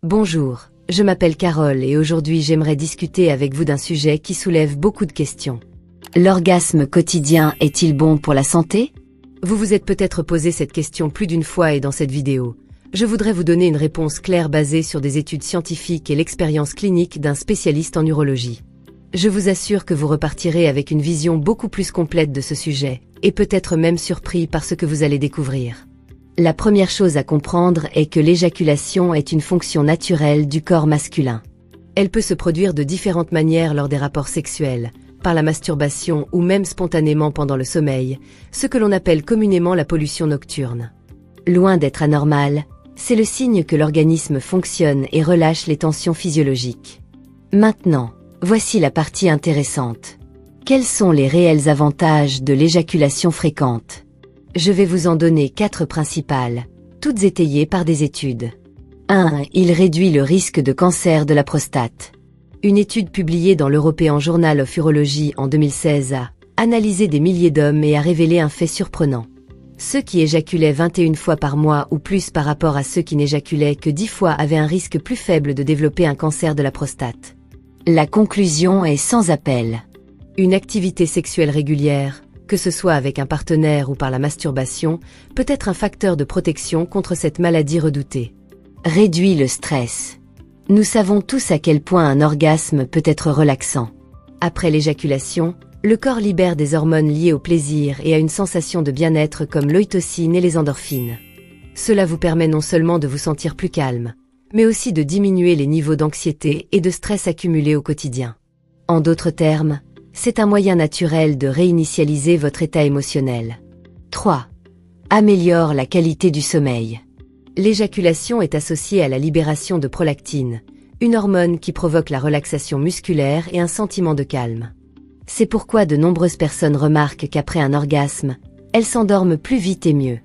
Bonjour, je m'appelle Carole et aujourd'hui j'aimerais discuter avec vous d'un sujet qui soulève beaucoup de questions. L'orgasme quotidien est-il bon pour la santé? Vous vous êtes peut-être posé cette question plus d'une fois et dans cette vidéo, je voudrais vous donner une réponse claire basée sur des études scientifiques et l'expérience clinique d'un spécialiste en urologie. Je vous assure que vous repartirez avec une vision beaucoup plus complète de ce sujet, et peut-être même surpris par ce que vous allez découvrir. La première chose à comprendre est que l'éjaculation est une fonction naturelle du corps masculin. Elle peut se produire de différentes manières lors des rapports sexuels, par la masturbation ou même spontanément pendant le sommeil, ce que l'on appelle communément la pollution nocturne. Loin d'être anormal, c'est le signe que l'organisme fonctionne et relâche les tensions physiologiques. Maintenant, voici la partie intéressante. Quels sont les réels avantages de l'éjaculation fréquente? Je vais vous en donner 4 principales, toutes étayées par des études. 1. Il réduit le risque de cancer de la prostate. Une étude publiée dans l'European Journal of Urology en 2016 a analysé des milliers d'hommes et a révélé un fait surprenant. Ceux qui éjaculaient 21 fois par mois ou plus par rapport à ceux qui n'éjaculaient que 10 fois avaient un risque plus faible de développer un cancer de la prostate. La conclusion est sans appel. Une activité sexuelle régulière, que ce soit avec un partenaire ou par la masturbation, peut être un facteur de protection contre cette maladie redoutée. Réduit le stress. Nous savons tous à quel point un orgasme peut être relaxant. Après l'éjaculation, le corps libère des hormones liées au plaisir et à une sensation de bien-être comme l'ocytocine et les endorphines. Cela vous permet non seulement de vous sentir plus calme, mais aussi de diminuer les niveaux d'anxiété et de stress accumulés au quotidien. En d'autres termes, c'est un moyen naturel de réinitialiser votre état émotionnel. 3. Améliore la qualité du sommeil. L'éjaculation est associée à la libération de prolactine, une hormone qui provoque la relaxation musculaire et un sentiment de calme. C'est pourquoi de nombreuses personnes remarquent qu'après un orgasme, elles s'endorment plus vite et mieux.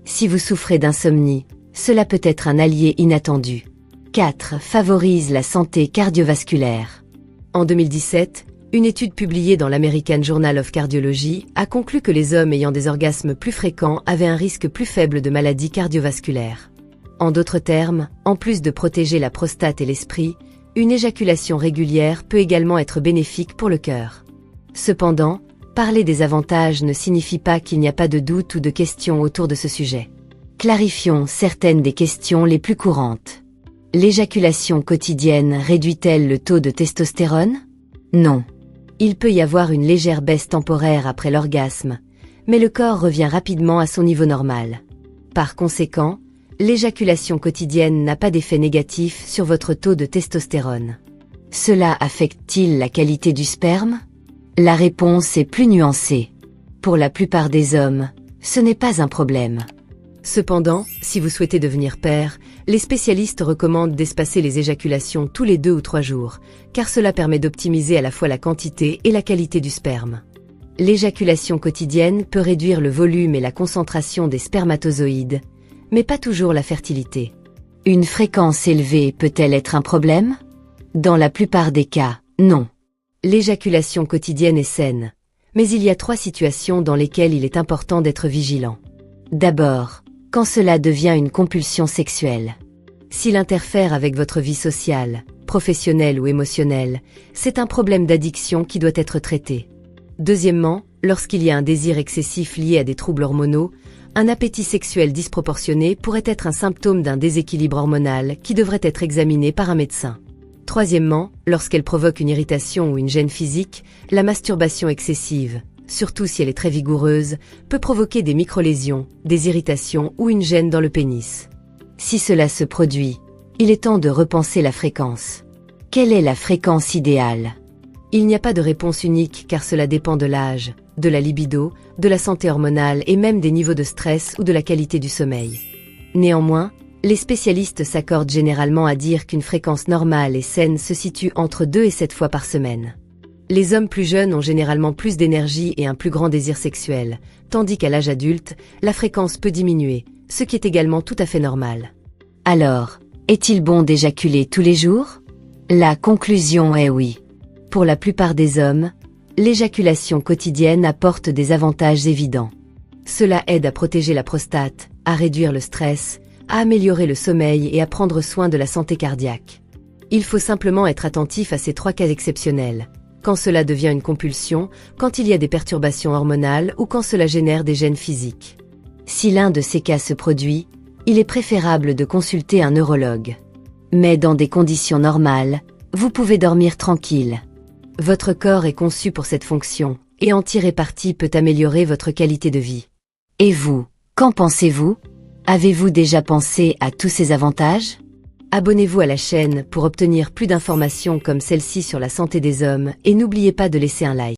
Si vous souffrez d'insomnie, cela peut être un allié inattendu. 4. Favorise la santé cardiovasculaire. En 2017, une étude publiée dans l'American Journal of Cardiology a conclu que les hommes ayant des orgasmes plus fréquents avaient un risque plus faible de maladies cardiovasculaires. En d'autres termes, en plus de protéger la prostate et l'esprit, une éjaculation régulière peut également être bénéfique pour le cœur. Cependant, parler des avantages ne signifie pas qu'il n'y a pas de doute ou de questions autour de ce sujet. Clarifions certaines des questions les plus courantes. L'éjaculation quotidienne réduit-elle le taux de testostérone? Non. Il peut y avoir une légère baisse temporaire après l'orgasme, mais le corps revient rapidement à son niveau normal. Par conséquent, l'éjaculation quotidienne n'a pas d'effet négatif sur votre taux de testostérone. Cela affecte-t-il la qualité du sperme? La réponse est plus nuancée. Pour la plupart des hommes, ce n'est pas un problème. Cependant, si vous souhaitez devenir père, les spécialistes recommandent d'espacer les éjaculations tous les 2 ou 3 jours, car cela permet d'optimiser à la fois la quantité et la qualité du sperme. L'éjaculation quotidienne peut réduire le volume et la concentration des spermatozoïdes, mais pas toujours la fertilité. Une fréquence élevée peut-elle être un problème? Dans la plupart des cas, non. L'éjaculation quotidienne est saine, mais il y a 3 situations dans lesquelles il est important d'être vigilant. D'abord, quand cela devient une compulsion sexuelle. S'il interfère avec votre vie sociale, professionnelle ou émotionnelle, c'est un problème d'addiction qui doit être traité. Deuxièmement, lorsqu'il y a un désir excessif lié à des troubles hormonaux, un appétit sexuel disproportionné pourrait être un symptôme d'un déséquilibre hormonal qui devrait être examiné par un médecin. Troisièmement, lorsqu'elle provoque une irritation ou une gêne physique, la masturbation excessive, surtout si elle est très vigoureuse, peut provoquer des microlésions, des irritations ou une gêne dans le pénis. Si cela se produit, il est temps de repenser la fréquence. Quelle est la fréquence idéale? Il n'y a pas de réponse unique car cela dépend de l'âge, de la libido, de la santé hormonale et même des niveaux de stress ou de la qualité du sommeil. Néanmoins, les spécialistes s'accordent généralement à dire qu'une fréquence normale et saine se situe entre 2 et 7 fois par semaine. Les hommes plus jeunes ont généralement plus d'énergie et un plus grand désir sexuel, tandis qu'à l'âge adulte, la fréquence peut diminuer, ce qui est également tout à fait normal. Alors, est-il bon d'éjaculer tous les jours? La conclusion est oui. Pour la plupart des hommes, l'éjaculation quotidienne apporte des avantages évidents. Cela aide à protéger la prostate, à réduire le stress, à améliorer le sommeil et à prendre soin de la santé cardiaque. Il faut simplement être attentif à ces 3 cas exceptionnels. Quand cela devient une compulsion, quand il y a des perturbations hormonales ou quand cela génère des gènes physiques. Si l'un de ces cas se produit, il est préférable de consulter un neurologue. Mais dans des conditions normales, vous pouvez dormir tranquille. Votre corps est conçu pour cette fonction, et en tirer parti peut améliorer votre qualité de vie. Et vous, qu'en pensez-vous? Avez-vous déjà pensé à tous ces avantages? Abonnez-vous à la chaîne pour obtenir plus d'informations comme celle-ci sur la santé des hommes et n'oubliez pas de laisser un like.